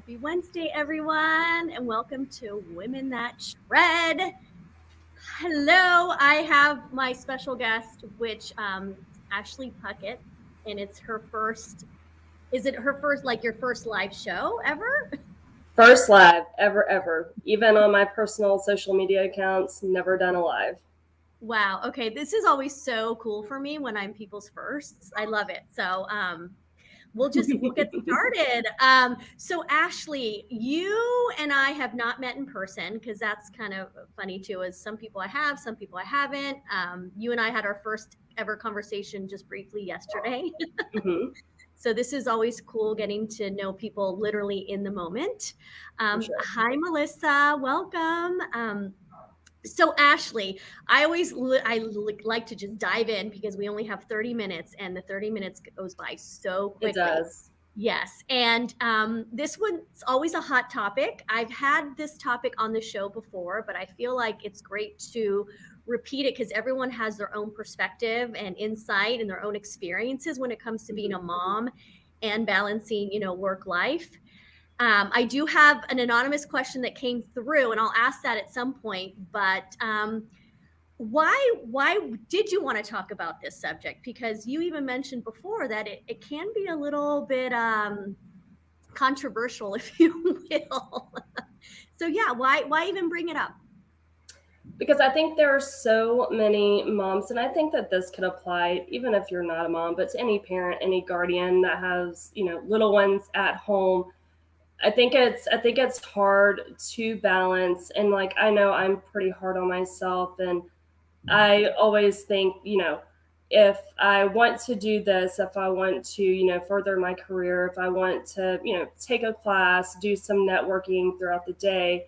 Happy Wednesday, everyone, and welcome to Women That Shred. Hello, I have my special guest, which Ashley Puckett, and it's her first. Is it her first, like your first live show ever? First live ever. Even on my personal social media accounts, never done a live. Wow. Okay, this is always so cool for me when I'm people's firsts. I love it. So, we'll get started. So Ashley, you and I have not met in person because that's kind of funny too. As some people I have, some people I haven't. You and I had our first ever conversation just briefly yesterday. Mm-hmm, So this is always cool getting to know people literally in the moment. for sure. Hi, Melissa. Welcome. So Ashley, I like to just dive in because we only have 30 minutes and the 30 minutes goes by so It quickly. does. Yes. And this one's always a hot topic. I've had this topic on the show before, but I feel like it's great to repeat it because everyone has their own perspective and insight and their own experiences when it comes to being a mom and balancing, work life. I do have an anonymous question that came through, and I'll ask that at some point. But why did you want to talk about this subject? Because you even mentioned before that it can be a little bit controversial, if you will. So yeah, why even bring it up? Because I think there are so many moms, and I think that this could apply even if you're not a mom, but to any parent, any guardian that has, little ones at home. I think it's hard to balance, and like I know I'm pretty hard on myself, and I always think, if I want to do this, if I want to, further my career, if I want to, take a class, do some networking throughout the day,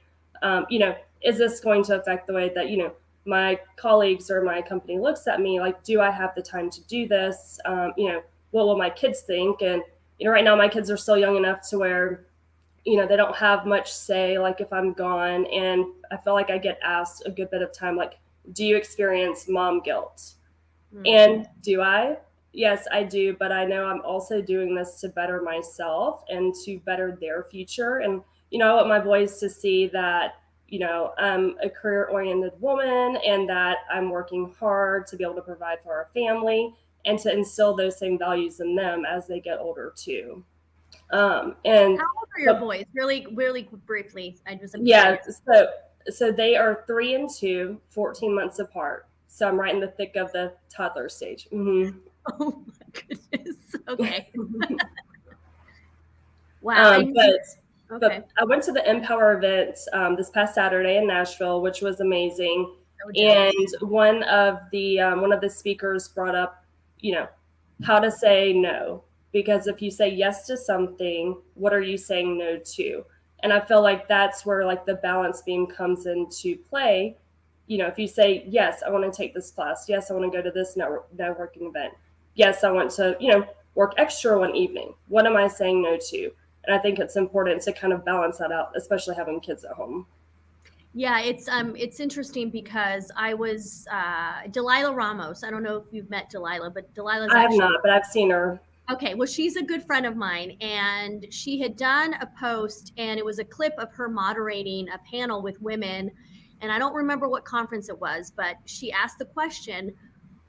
is this going to affect the way that, my colleagues or my company looks at me? Like, do I have the time to do this? What will my kids think? And, right now my kids are still young enough to where, they don't have much say, like if I'm gone. And I feel like I get asked a good bit of time, like, do you experience mom guilt? And do I? Yes, I do. But I know I'm also doing this to better myself and to better their future. And, I want my boys to see that, I'm a career oriented woman and that I'm working hard to be able to provide for our family and to instill those same values in them as they get older too. And How old are your so boys? Really, really briefly. I'm yeah, curious. so they are 3 and 2, 14 months apart. So I'm right in the thick of the toddler stage. Oh my goodness. Okay. Wow. Um, And but okay. but I went to the Empower event this past Saturday in Nashville, which was amazing. So And jealous. one of the speakers brought up, you know, how to say no. Because if you say yes to something, what are you saying no to? And I feel like that's where like the balance beam comes into play. If you say yes, I want to take this class. Yes, I want to go to this networking event. Yes, I want to, work extra one evening. What am I saying no to? And I think it's important to kind of balance that out, especially having kids at home. Yeah, it's interesting because I was Delilah Ramos. I don't know if you've met Delilah, but Delilah's I have actually not, but I've seen her. okay. Well, she's a good friend of mine, and she had done a post, and it was a clip of her moderating a panel with women, and I don't remember what conference it was, but she asked the question,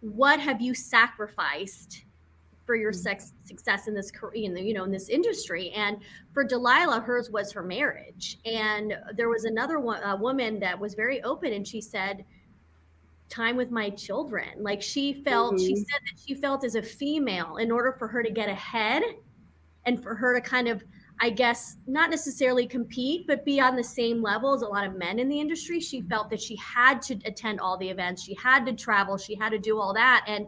"What have you sacrificed for your success in this career, in this industry?" And for Delilah, hers was her marriage. And there was another one, a woman that was very open, and she said, "Time with my children." Like she Hmm. said that she felt as a female, in order for her to get ahead and for her to kind of, I guess, not necessarily compete, but be on the same level as a lot of men in the industry, she felt that she had to attend all the events, she had to travel, she had to do all that. And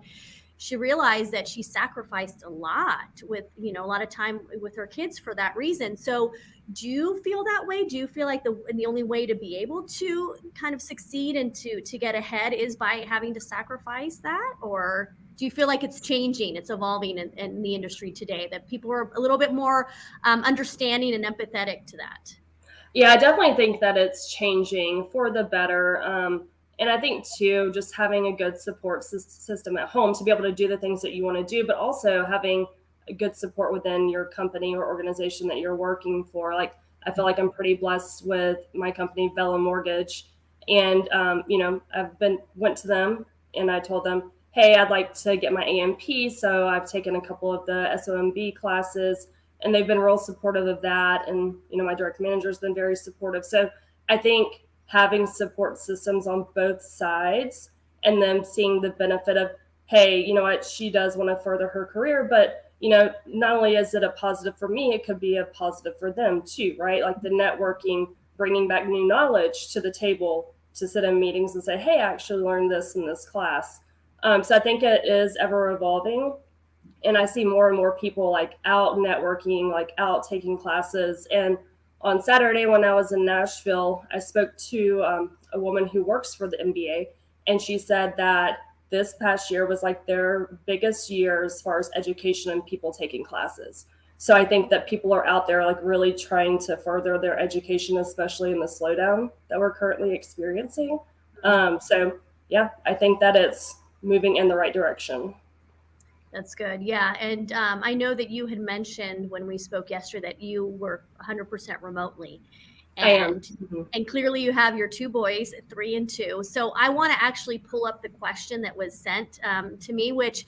she realized that she sacrificed a lot with, a lot of time with her kids for that reason. So do you feel that way? Do you feel like the only way to be able to kind of succeed and to get ahead is by having to sacrifice that? Or do you feel like it's changing, it's evolving in the industry today, that people are a little bit more understanding and empathetic to that? Yeah, I definitely think that it's changing for the better. And I think, too, just having a good support system at home to be able to do the things that you want to do, but also having a good support within your company or organization that you're working for. Like, I feel like I'm pretty blessed with my company, Bella Mortgage. And, went to them and I told them, hey, I'd like to get my AMP. So I've taken a couple of the SOMB classes and they've been real supportive of that. And, my direct manager has been very supportive. So I think having support systems on both sides and them seeing the benefit of, hey, you know what, she does want to further her career, but not only is it a positive for me, it could be a positive for them too, right? Like the networking, bringing back new knowledge to the table to sit in meetings and say, hey, I actually learned this in this class. So I think it is ever evolving. And I see more and more people like out networking, like out taking classes. And on Saturday, when I was in Nashville, I spoke to a woman who works for the MBA, and she said that this past year was like their biggest year as far as education and people taking classes. So I think that people are out there like really trying to further their education, especially in the slowdown that we're currently experiencing. So yeah, I think that it's moving in the right direction. That's good. Yeah. And I know that you had mentioned when we spoke yesterday that you work 100% remotely. I am. And clearly you have your two boys, 3 and 2. So I want to actually pull up the question that was sent to me, which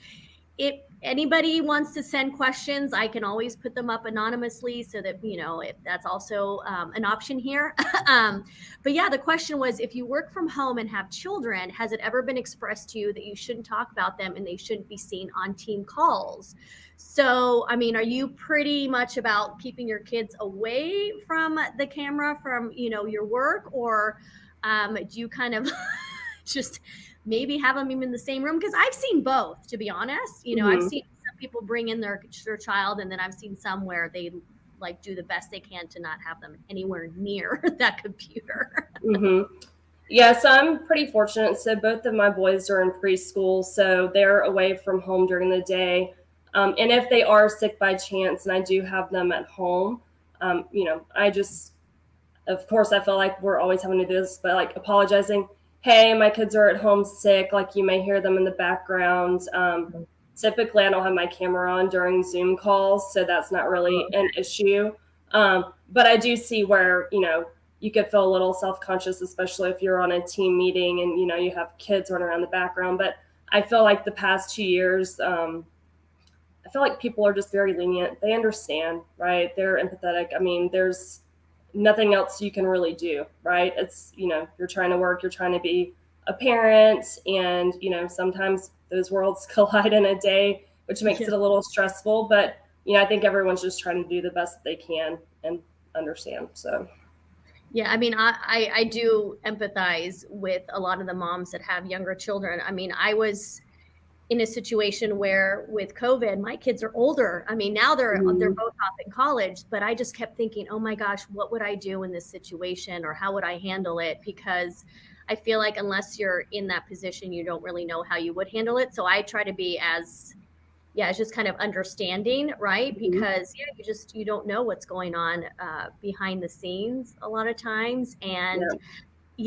if anybody wants to send questions, I can always put them up anonymously so that, if that's also an option here. But yeah, the question was, if you work from home and have children, has it ever been expressed to you that you shouldn't talk about them and they shouldn't be seen on team calls? So, I mean, are you pretty much about keeping your kids away from the camera from, your work, or do you kind of just maybe have them even in the same room? Because I've seen both, to be honest. I've seen some people bring in their child, and then I've seen some where they like do the best they can to not have them anywhere near that computer. Yeah, so I'm pretty fortunate. So both of my boys are in preschool, so they're away from home during the day. And if they are sick by chance and I do have them at home, I just, of course, I feel like we're always having to do this, but like apologizing, hey, my kids are at home sick, like you may hear them in the background. Typically, I don't have my camera on during Zoom calls, so that's not really an issue. But I do see where, you could feel a little self-conscious, especially if you're on a team meeting and, you have kids running around the background. But I feel like the past 2 years, I feel like people are just very lenient. They understand, right? They're empathetic. I mean, there's nothing else you can really do, right? It's, you're trying to work, you're trying to be a parent, and, sometimes those worlds collide in a day, which makes it a little stressful. But, I think everyone's just trying to do the best they can and understand. So. Yeah, I mean, I do empathize with a lot of the moms that have younger children. I mean, I was in a situation where with COVID, my kids are older. I mean, now they're both off in college, but I just kept thinking, oh my gosh, what would I do in this situation, or how would I handle it? Because I feel like unless you're in that position, you don't really know how you would handle it. So I try to be it's just kind of understanding, right? Because you don't know what's going on behind the scenes a lot of times. And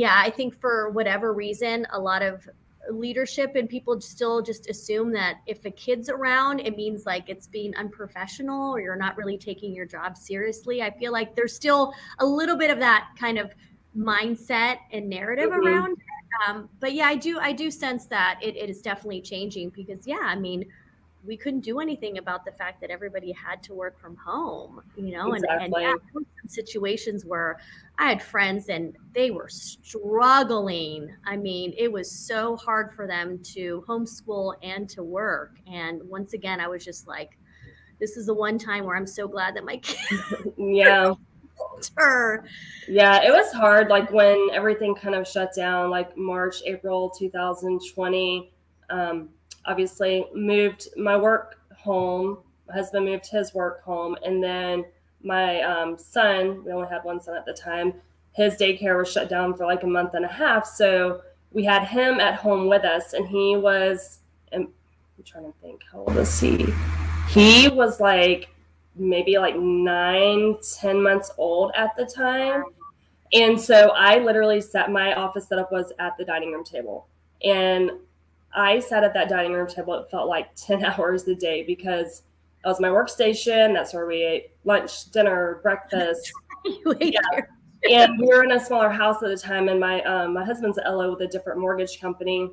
I think for whatever reason, a lot of leadership and people still just assume that if a kid's around, it means like it's being unprofessional or you're not really taking your job seriously. I feel like there's still a little bit of that kind of mindset and narrative around it. But yeah, I do sense that it is definitely changing because I mean, we couldn't do anything about the fact that everybody had to work from home, Exactly. and some situations where I had friends and they were struggling. I mean, it was so hard for them to homeschool and to work. And once again, I was just like, this is the one time where I'm so glad that my kids her. Yeah, it was hard. Like when everything kind of shut down, like March, April 2020, obviously moved my work home. My husband moved his work home. And then my son, we only had one son at the time, his daycare was shut down for like a month and a half. So we had him at home with us, and he was, I'm trying to think, how old is he? He was like maybe like 9-10 months old at the time. And so I literally my office setup was at the dining room table. And I sat at that dining room table, it felt like 10 hours a day because that was my workstation. That's where we ate lunch, dinner, breakfast. Yeah. And we were in a smaller house at the time, and my husband's an LO with a different mortgage company.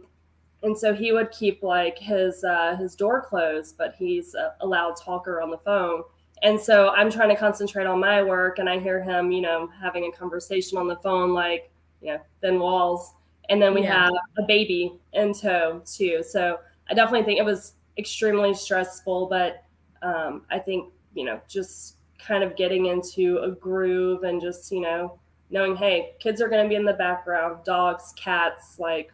And so he would keep like his door closed, but he's a loud talker on the phone. And so I'm trying to concentrate on my work, and I hear him, having a conversation on the phone, like, thin walls. And then we have a baby in tow too. So I definitely think it was extremely stressful, but I think, just kind of getting into a groove and just, knowing, hey, kids are going to be in the background, dogs, cats, like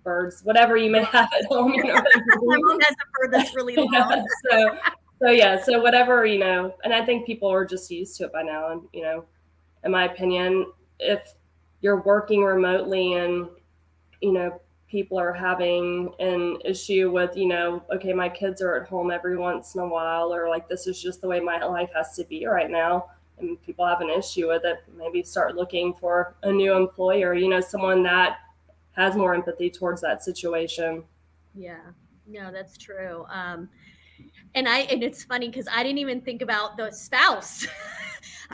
birds, whatever you may have at home. My mom has a bird that's really loud. So whatever, and I think people are just used to it by now. And, in my opinion, if you're working remotely and, people are having an issue with, okay, my kids are at home every once in a while, or like, this is just the way my life has to be right now, and people have an issue with it, maybe start looking for a new employer, someone that has more empathy towards that situation. Yeah, no, that's true. And it's funny because I didn't even think about the spouse.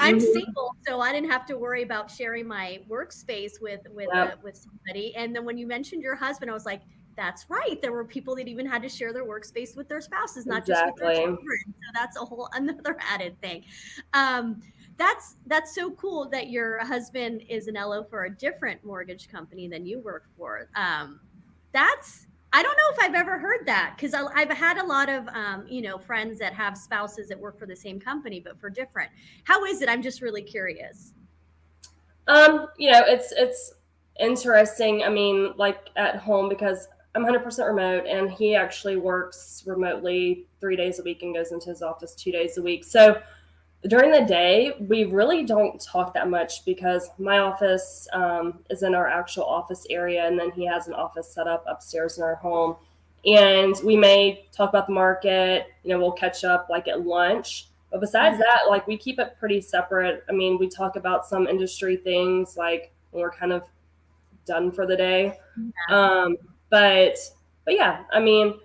I'm single, so I didn't have to worry about sharing my workspace with somebody. And then when you mentioned your husband, I was like, that's right. There were people that even had to share their workspace with their spouses, not just with their children. So that's a whole another added thing. That's so cool that your husband is an LO for a different mortgage company than you work for. I don't know if I've ever heard that, because I've had a lot of, friends that have spouses that work for the same company, but for different. How is it? I'm just really curious. It's interesting. I mean, like at home, because I'm 100% remote, and he actually works remotely 3 days a week and goes into his office 2 days a week. So during the day, we really don't talk that much, because my office is in our actual office area, and then he has an office set up upstairs in our home. And we may talk about the market, we'll catch up like at lunch. But besides that, like, we keep it pretty separate. I mean, we talk about some industry things, like when we're kind of done for the day. But yeah, I mean,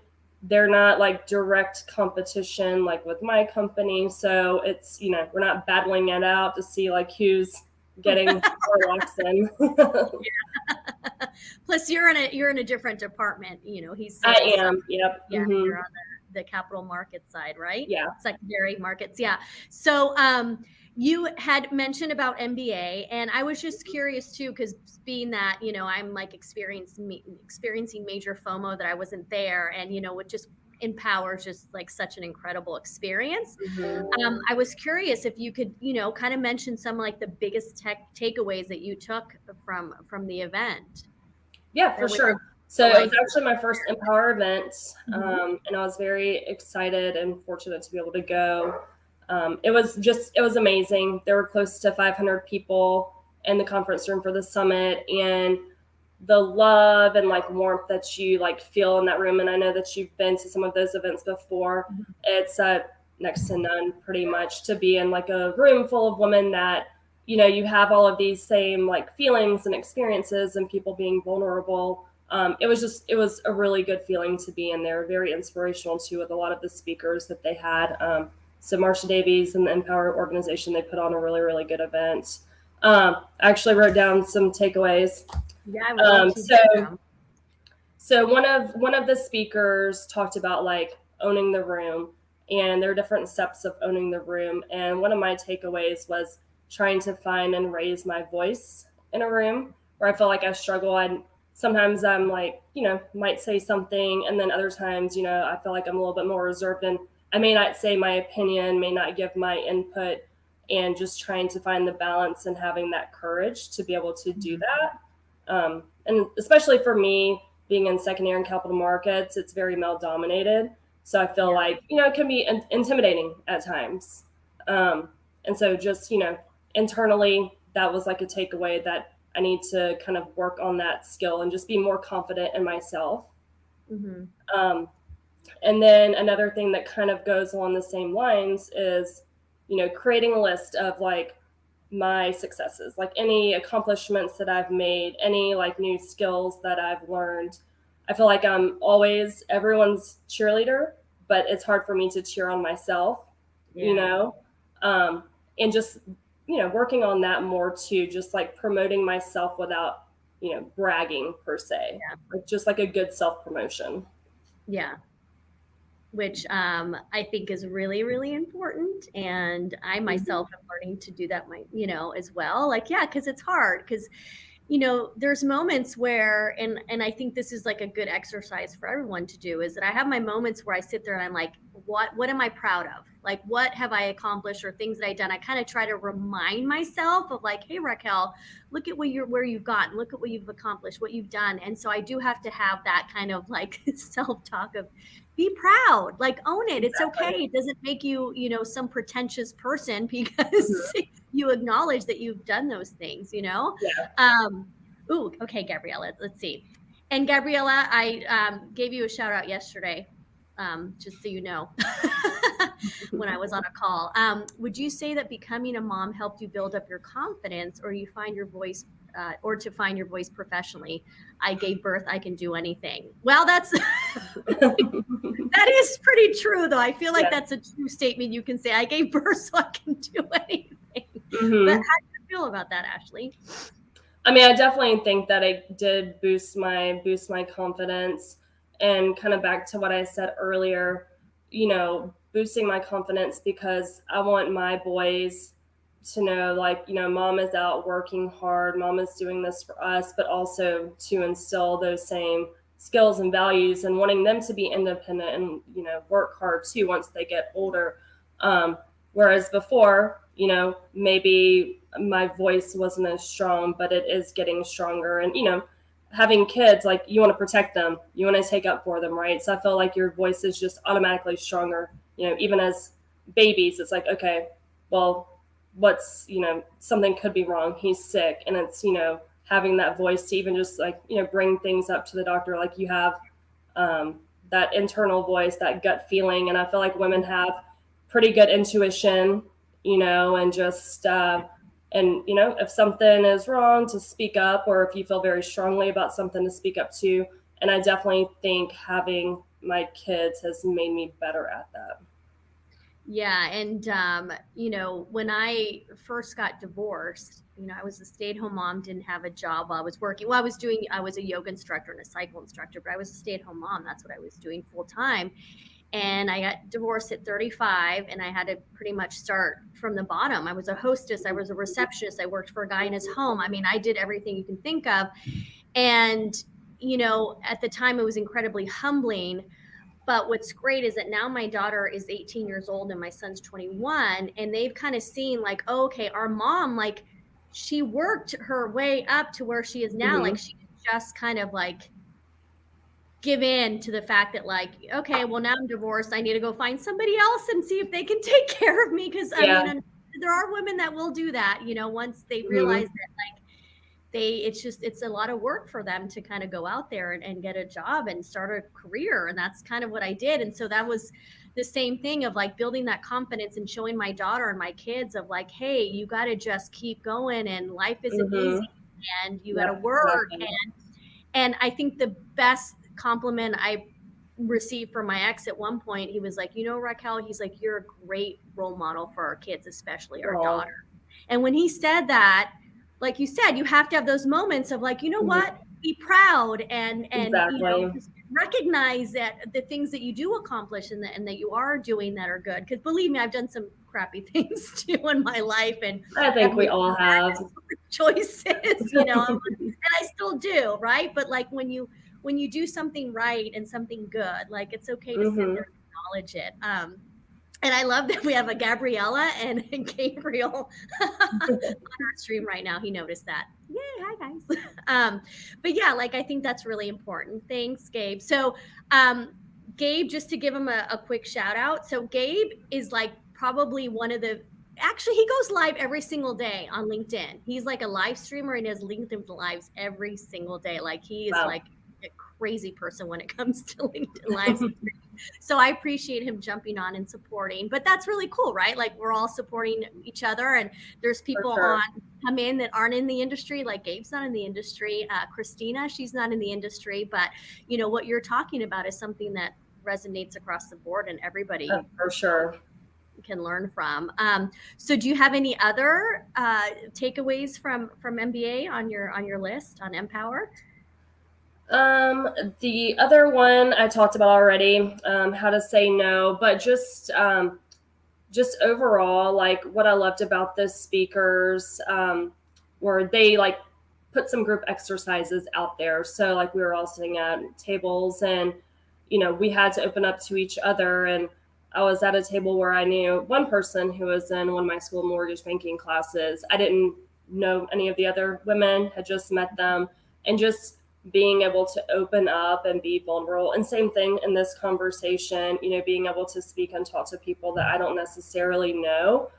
they're not like direct competition like with my company, so it's, we're not battling it out to see like who's getting more walks in. Plus you're in a different department, he's I am. Yep. Yeah, you're on the capital market side, right? Yeah. Secondary markets. Yeah. So you had mentioned about MBA, and I was just curious too, because being that, I'm like experiencing major FOMO that I wasn't there, and, it just empowers just like such an incredible experience. I was curious if you could, kind of mention some like the biggest takeaways that you took from the event. Yeah, for sure. So it was actually my first Empower event, and I was very excited and fortunate to be able to go. It was amazing. There were close to 500 people in the conference room for the summit, and the love and like warmth that you like feel in that room. And I know that you've been to some of those events before. It's next to none, pretty much, to be in like a room full of women that, you have all of these same like feelings and experiences, and people being vulnerable. It was a really good feeling to be in there. Very inspirational too, with a lot of the speakers that they had. So Marsha Davies and the Empower organization, they put on a really, really good event. I actually wrote down some takeaways. Yeah. So one of the speakers talked about like owning the room, and there are different steps of owning the room. And one of my takeaways was trying to find and raise my voice in a room where I feel like I struggle. Sometimes I'm like, might say something, and then other times, I feel like I'm a little bit more reserved, and I may not say my opinion, may not give my input, and just trying to find the balance and having that courage to be able to do that. And especially for me, being in secondary and capital markets, it's very male dominated. So I feel like, it can be intimidating at times. And so just, internally, that was like a takeaway, that I need to kind of work on that skill and just be more confident in myself. And then another thing that kind of goes along the same lines is, creating a list of like my successes, like any accomplishments that I've made, any like new skills that I've learned. I feel like I'm always everyone's cheerleader, but it's hard for me to cheer on myself, and just working on that more too, just like promoting myself without, bragging per se, Yeah. like just like a good self promotion. Yeah. Which I think is really, really important. And I Mhm. myself am learning to do that, as well. Like, yeah, because it's hard. Because there's moments where, and I think this is like a good exercise for everyone to do, is that I have my moments where I sit there and I'm like, what am I proud of? Like, what have I accomplished or things that I've done? I kind of try to remind myself of like, hey, Raquel, look at where you've gotten, look at what you've accomplished, what you've done. And so I do have to have that kind of like self-talk of be proud, like own it. It's okay. Exactly. It doesn't make you, some pretentious person Mhm. because you acknowledge that you've done those things. Yeah. Ooh, okay, Gabriella, let's see. And Gabriella, I gave you a shout out yesterday, just so you know, when I was on a call. Would you say that becoming a mom helped you build up your confidence, or you find your voice, or to find your voice professionally? I gave birth, I can do anything. Well, that's that is pretty true, though. I feel like Yeah. that's a true statement you can say. I gave birth, so I can do anything. But Hmm. how do you feel about that, Ashley? I mean, I definitely think that it did boost my confidence, and kind of back to what I said earlier, boosting my confidence because I want my boys to know, like, mom is out working hard, mom is doing this for us, but also to instill those same skills and values, and wanting them to be independent and, work hard too once they get older. Whereas before, maybe my voice wasn't as strong, but it is getting stronger. And, having kids, like, you want to protect them, you want to take up for them, right? So I feel like your voice is just automatically stronger, even as babies. It's like, okay, well, something could be wrong. He's sick. And it's, having that voice to even just like, bring things up to the doctor, like you have um, that internal voice, that gut feeling. And I feel like women have pretty good intuition, and just, and, if something is wrong, to speak up, or if you feel very strongly about something, to speak up to. And I definitely think having my kids has made me better at that. Yeah, and when I first got divorced, I was a stay-at-home mom, didn't have a job while I was working. Well, I was a yoga instructor and a cycle instructor, but I was a stay-at-home mom. That's what I was doing full time. And I got divorced at 35, and I had to pretty much start from the bottom. I was a hostess, I was a receptionist, I worked for a guy in his home. I mean, I did everything you can think of. And at the time it was incredibly humbling. But what's great is that now my daughter is 18 years old and my son's 21, and they've kind of seen like, oh, okay, our mom, like, she worked her way up to where she is now. Like, Hmm. she just kind of like give in to the fact that, like, okay, well, now I'm divorced, I need to go find somebody else and see if they can take care of me. Because I Yeah. mean, there are women that will do that, once they realize Hmm. that, like, it's a lot of work for them to kind of go out there and get a job and start a career. And that's kind of what I did. And so that was the same thing of like building that confidence and showing my daughter and my kids of like, hey, you got to just keep going, and life isn't easy, Hmm. and you got to Yep. work. Exactly. And I think the best compliment I received from my ex at one point, he was like, Raquel, he's like, you're a great role model for our kids, especially our Oh. daughter. And when he said that, like you said, you have to have those moments of like, what, Hmm. be proud, and Exactly. just recognize that the things that you do accomplish, and that you are doing that are good. Because believe me, I've done some crappy things too in my life, and I have think we made all have. choices, and I still do, right? But like when you do something right and something good, like, it's okay to sit there Hmm. and acknowledge it. And I love that we have a Gabriella and a Gabriel on our stream right now. He noticed that. Yay, hi guys. But yeah, like, I think that's really important. Thanks, Gabe. So Gabe, just to give him a quick shout out. So Gabe is like probably one of the actually, he goes live every single day on LinkedIn. He's like a live streamer and has LinkedIn lives every single day. Like, he is Wow. like a crazy person when it comes to LinkedIn lives. So I appreciate him jumping on and supporting. But that's really cool, right? Like, we're all supporting each other, and there's For people on sure. come in that aren't in the industry. Like, Gabe's not in the industry. Christina, she's not in the industry, but what you're talking about is something that resonates across the board, and everybody. For sure. learn from. So do you have any other takeaways from MBA on your list on Empower? The other one I talked about already, how to say no, but just overall, like what I loved about the speakers, were they like put some group exercises out there. So like we were all sitting at tables and, we had to open up to each other. And I was at a table where I knew one person who was in one of my school mortgage banking classes. I didn't know any of the other women, had just met them, and just being able to open up and be vulnerable. And same thing in this conversation, being able to speak and talk to people that I don't necessarily know,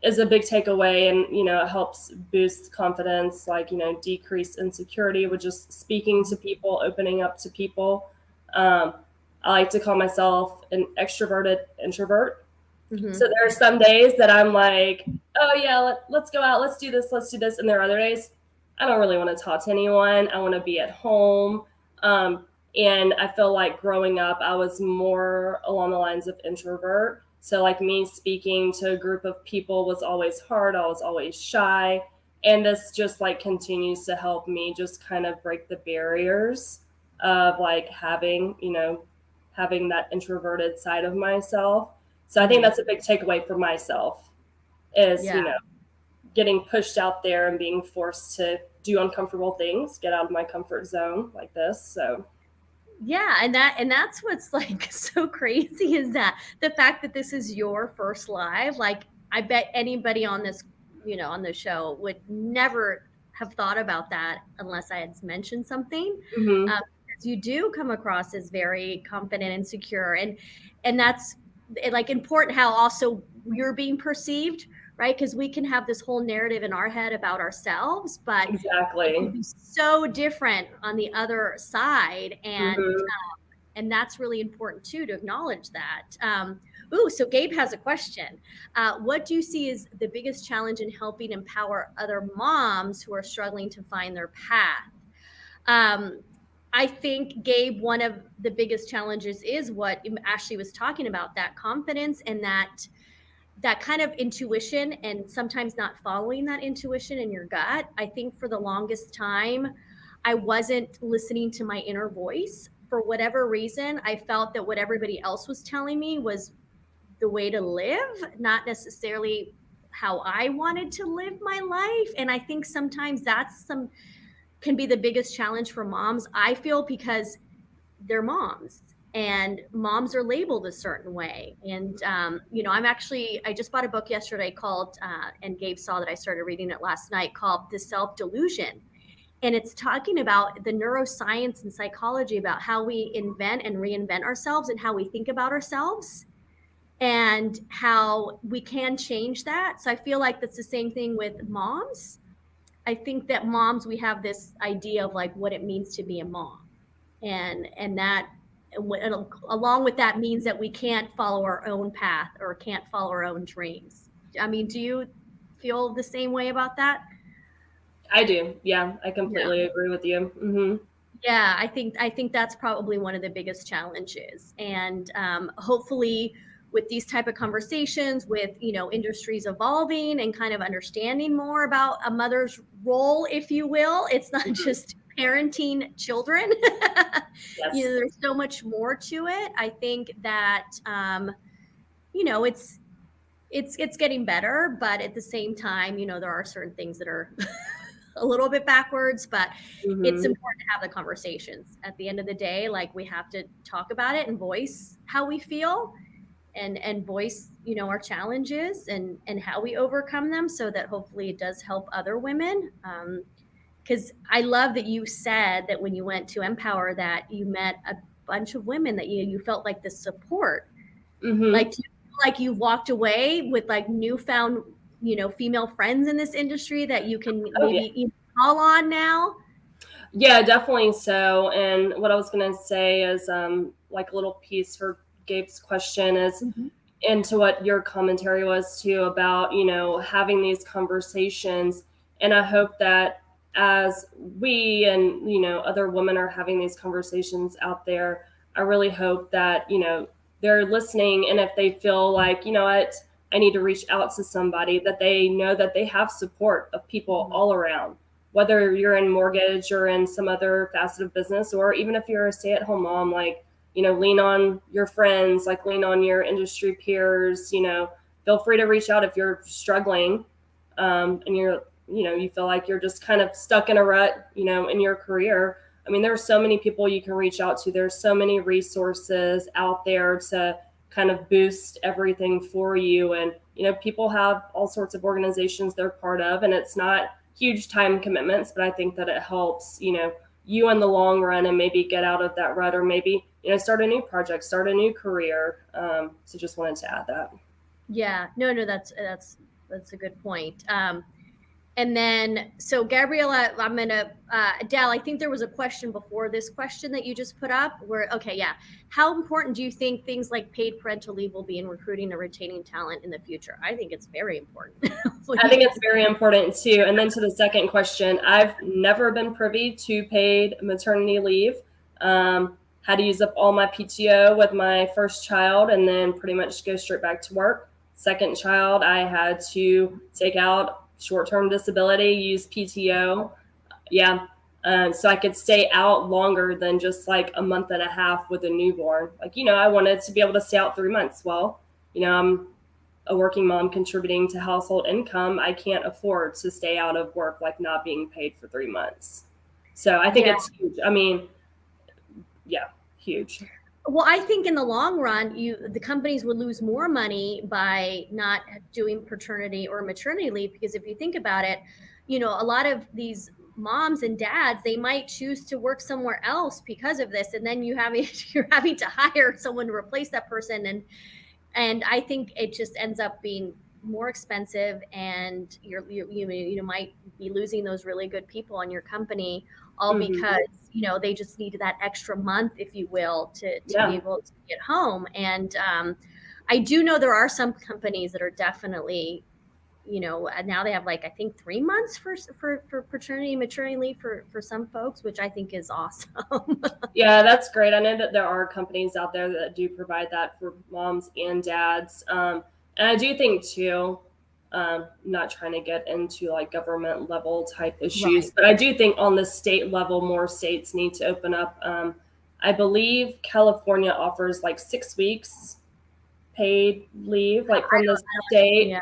is a big takeaway. And, it helps boost confidence, like, decrease insecurity with just speaking to people, opening up to people. I like to call myself an extroverted introvert. Mm-hmm. So there are some days that I'm like, oh yeah, let's go out, let's do this. And there are other days I don't really want to talk to anyone. I want to be at home. And I feel like growing up, I was more along the lines of introvert. So like me speaking to a group of people was always hard. I was always shy. And this just like continues to help me just kind of break the barriers of like having that introverted side of myself. So I think that's a big takeaway for myself is, Yeah. Getting pushed out there and being forced to do uncomfortable things, get out of my comfort zone like this. So yeah, and that's what's like so crazy is that the fact that this is your first live, like I bet anybody on this, on the show would never have thought about that unless I had mentioned something. mm-hmm. Because you do come across as very confident and secure, and that's like important how also you're being perceived, right? Because we can have this whole narrative in our head about ourselves, but Exactly. it can be so different on the other side, and that's really important too to acknowledge that. So Gabe has a question. What do you see is the biggest challenge in helping empower other moms who are struggling to find their path? I think, Gabe, one of the biggest challenges is what Ashley was talking about, that confidence and that kind of intuition, and sometimes not following that intuition in your gut. I think for the longest time, I wasn't listening to my inner voice. For whatever reason, I felt that what everybody else was telling me was the way to live, not necessarily how I wanted to live my life. And I think sometimes can be the biggest challenge for moms, I feel, because they're moms and moms are labeled a certain way. And, I just bought a book yesterday called, and Gabe saw that I started reading it last night, called The Self-Delusion. And it's talking about the neuroscience and psychology about how we invent and reinvent ourselves and how we think about ourselves and how we can change that. So I feel like that's the same thing with moms. I think that moms, we have this idea of like what it means to be a mom. And that along with that means that we can't follow our own path or can't follow our own dreams. I mean, do you feel the same way about that? I do. Yeah, I completely agree with you. Mm-hmm. Yeah, I think that's probably one of the biggest challenges, and hopefully with these type of conversations, with industries evolving and kind of understanding more about a mother's role, if you will, it's not just parenting children. Yes. There's so much more to it. I think that it's getting better, but at the same time, there are certain things that are a little bit backwards, but it's important to have the conversations at the end of the day. Like, we have to talk about it and voice how we feel and voice, our challenges and how we overcome them, so that hopefully it does help other women. Because I love that you said that when you went to Empower that you met a bunch of women that you felt like the support. Like, do you feel like you've walked away with like newfound female friends in this industry that you can maybe call on now? Yeah, definitely so. And what I was going to say is like a little piece for Gabe's question is into what your commentary was too about, having these conversations. And I hope that as we and, other women are having these conversations out there, I really hope that, they're listening, and if they feel like, you know what, I need to reach out to somebody, that they know that they have support of people all around, whether you're in mortgage or in some other facet of business, or even if you're a stay-at-home mom, like, you know, lean on your friends, like lean on your industry peers, you know, feel free to reach out if you're struggling, and you're, you know, you feel like you're just kind of stuck in a rut, you know, in your career. I mean, there are so many people you can reach out to. There's so many resources out there to kind of boost everything for you. And, you know, people have all sorts of organizations they're part of, and it's not huge time commitments, but I think that it helps, you know, you in the long run, and maybe get out of that rut, or maybe, you know, start a new project, start a new career. So just wanted to add that. Yeah, no, that's a good point. And then, so Gabriella, I'm gonna, Adele, I think there was a question before this question that you just put up where, okay, yeah. How important do you think things like paid parental leave will be in recruiting and retaining talent in the future? I think it's very important. I think it's very important too. And then to the second question, I've never been privy to paid maternity leave. Had to use up all my PTO with my first child and then pretty much go straight back to work. Second child, I had to take out short-term disability, use PTO. Yeah. So I could stay out longer than just like a month and a half with a newborn. Like, you know, I wanted to be able to stay out 3 months. Well, you know, I'm a working mom contributing to household income. I can't afford to stay out of work, like not being paid for 3 months. So I think it's huge. I mean, yeah, huge. Well, I think in the long run, the companies would lose more money by not doing paternity or maternity leave, because if you think about it, you know, a lot of these moms and dads, they might choose to work somewhere else because of this, and then you're having to hire someone to replace that person, and I think it just ends up being more expensive, and you might be losing those really good people on your company, all because, you know, they just need that extra month, if you will, to be able to get home. And I do know there are some companies that are definitely, you know, now they have like, I think 3 months for paternity and maternity leave for some folks, which I think is awesome. Yeah, that's great. I know that there are companies out there that do provide that for moms and dads. And I do think too, not trying to get into like government level type issues, Right. but I do think on the state level, more states need to open up. I believe California offers like 6 weeks paid leave, like from the state. Yeah.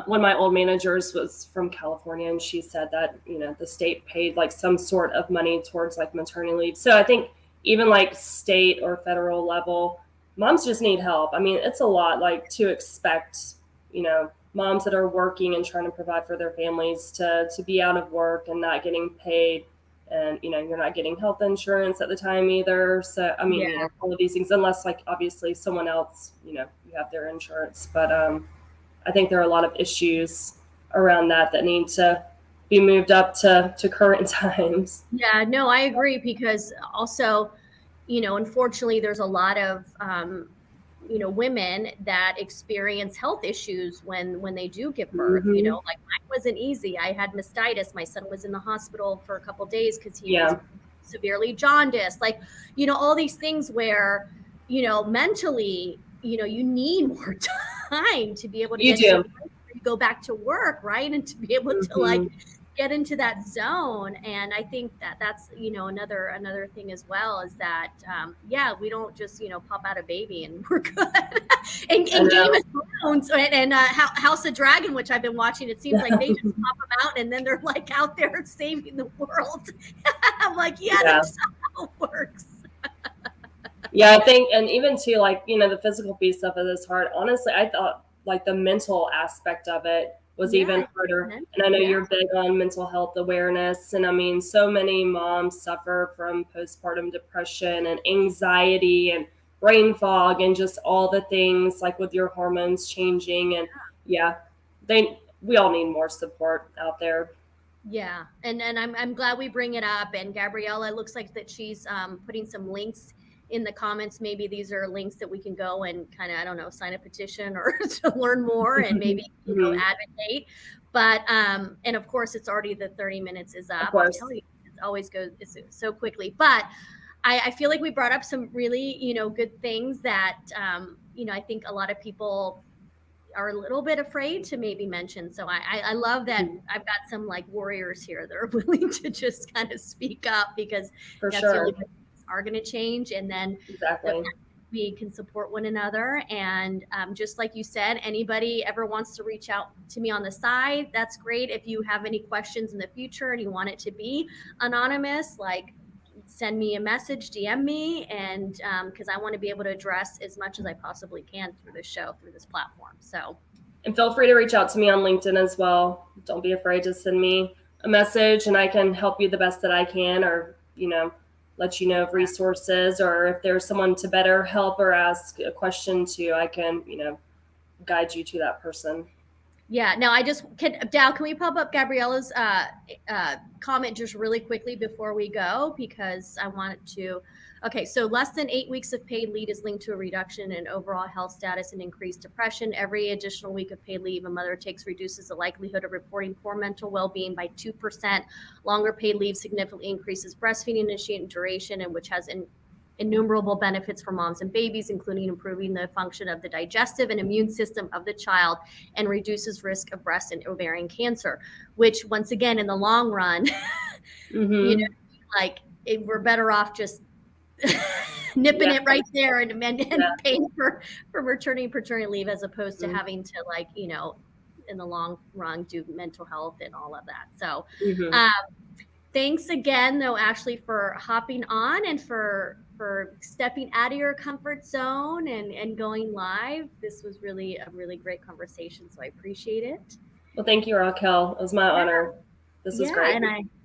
One of my old managers was from California, and she said that, you know, the state paid like some sort of money towards like maternity leave. So I think even like state or federal level, moms just need help. I mean, it's a lot like to expect, you know, moms that are working and trying to provide for their families to be out of work and not getting paid. And, you know, you're not getting health insurance at the time either. So, I mean, you know, all of these things, unless like obviously someone else, you know, you have their insurance. But I think there are a lot of issues around that need to be moved up to current times. Yeah, no, I agree, because also, you know, unfortunately, there's a lot of, you know, women that experience health issues when they do give birth. You know, like mine wasn't easy. I had mastitis. My son was in the hospital for a couple of days because he was severely jaundiced. Like, you know, all these things where, you know, mentally, you know, you need more time to be able to get to a place where you go back to work, right? And to be able to like get into that zone. And I think that that's, you know, another thing as well, is that we don't just, you know, pop out a baby and we're good. and Game of Thrones and House of Dragon, which I've been watching, it seems like they just pop them out and then they're like out there saving the world. I'm like, that's how it works. Yeah, I think, and even too, like, you know, the physical piece of it is hard. Honestly, I thought like the mental aspect of it was even harder. And I know you're big on mental health awareness. And I mean, so many moms suffer from postpartum depression and anxiety and brain fog and just all the things like with your hormones changing. And we all need more support out there. Yeah. And I'm glad we bring it up. And Gabriella, it looks like that she's putting some links in the comments. Maybe these are links that we can go and kind of, I don't know, sign a petition or to learn more and maybe, you know, advocate. But, and of course, it's already the 30 minutes is up. I'll tell you, it always goes so quickly. But I feel like we brought up some really, good things that, I think a lot of people are a little bit afraid to maybe mention. So I love that I've got some like warriors here that are willing to just kind of speak up, because For that's the only sure. way things are going to change. And then Exactly. we can support one another. And just like you said, anybody ever wants to reach out to me on the side, that's great. If you have any questions in the future and you want it to be anonymous, like, send me a message, DM me, and because I want to be able to address as much as I possibly can through this show, through this platform. So, And feel free to reach out to me on LinkedIn as well. Don't be afraid to send me a message, and I can help you the best that I can, or, let you know of resources, or if there's someone to better help or ask a question to, I can, guide you to that person. yeah. Now, Dal, can we pop up Gabriella's comment just really quickly before we go? Because I wanted to. Okay, so less than 8 weeks of paid leave is linked to a reduction in overall health status and increased depression. Every additional week of paid leave a mother takes reduces the likelihood of reporting poor mental well-being by 2%. Longer paid leave significantly increases breastfeeding initiation and duration, and which has innumerable benefits for moms and babies, including improving the function of the digestive and immune system of the child, and reduces risk of breast and ovarian cancer, which, once again, in the long run, we're better off just nipping it right there and paying for maternity and paternity leave, as opposed to having to, in the long run, do mental health and all of that. So thanks again, though, Ashley, for hopping on and for stepping out of your comfort zone and going live. This was really a really great conversation, so I appreciate it. Well, thank you, Raquel. It was my honor. This was great.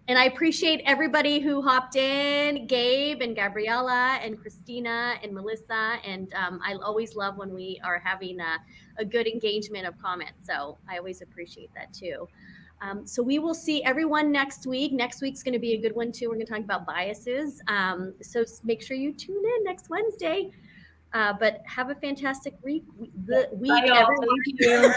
And I appreciate everybody who hopped in, Gabe and Gabriella and Christina and Melissa. And I always love when we are having a good engagement of comments. So I always appreciate that too. So we will see everyone next week. Next week's going to be a good one too. We're going to talk about biases. So make sure you tune in next Wednesday. But have a fantastic week. Bye, y'all. Thank you.